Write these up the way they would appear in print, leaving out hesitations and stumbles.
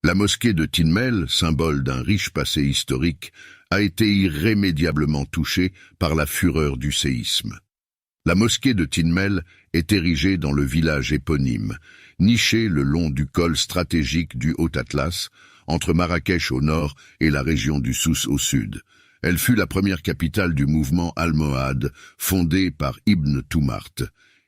La mosquée de Tinmel, symbole d'un riche passé historique, a été irrémédiablement touchée par la fureur du séisme. La mosquée de Tinmel est érigée dans le village éponyme, nichée le long du col stratégique du Haut-Atlas, entre Marrakech au nord et la région du Souss au sud. Elle fut la première capitale du mouvement almohade, fondé par Ibn Toumart.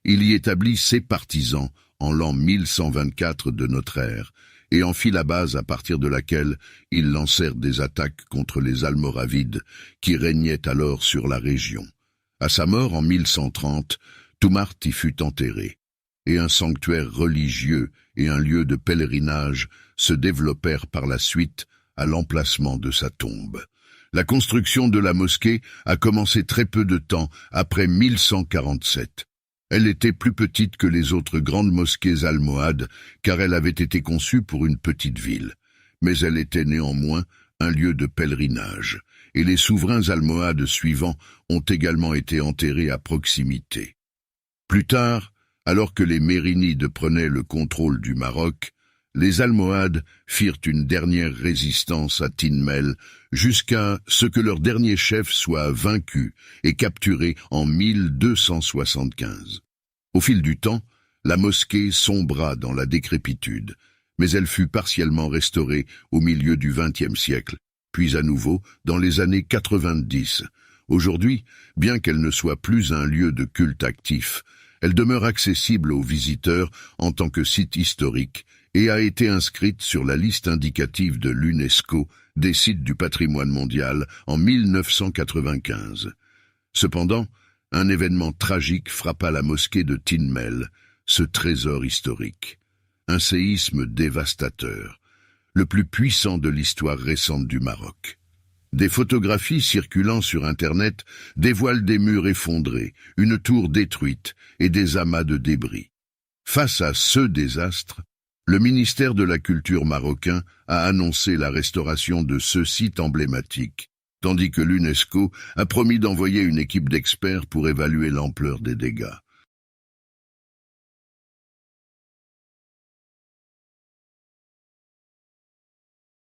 Il y établit ses partisans en l'an 1124 de notre ère, et en fit la base à partir de laquelle ils lancèrent des attaques contre les Almoravides, qui régnaient alors sur la région. À sa mort en 1130, Toumart y fut enterré, et un sanctuaire religieux et un lieu de pèlerinage se développèrent par la suite à l'emplacement de sa tombe. La construction de la mosquée a commencé très peu de temps après 1147. Elle était plus petite que les autres grandes mosquées almohades, car elle avait été conçue pour une petite ville. Mais elle était néanmoins un lieu de pèlerinage, et les souverains almohades suivants ont également été enterrés à proximité. Plus tard, alors que les Mérinides prenaient le contrôle du Maroc, les Almohades firent une dernière résistance à Tinmel jusqu'à ce que leur dernier chef soit vaincu et capturé en 1275. Au fil du temps, la mosquée sombra dans la décrépitude, mais elle fut partiellement restaurée au milieu du XXe siècle, puis à nouveau dans les années 90. Aujourd'hui, bien qu'elle ne soit plus un lieu de culte actif, elle demeure accessible aux visiteurs en tant que site historique et a été inscrite sur la liste indicative de l'UNESCO des sites du patrimoine mondial en 1995. Cependant, un événement tragique frappa la mosquée de Tinmel, ce trésor historique. Un séisme dévastateur, le plus puissant de l'histoire récente du Maroc. Des photographies circulant sur Internet dévoilent des murs effondrés, une tour détruite et des amas de débris. Face à ce désastre, le ministère de la Culture marocain a annoncé la restauration de ce site emblématique, tandis que l'UNESCO a promis d'envoyer une équipe d'experts pour évaluer l'ampleur des dégâts.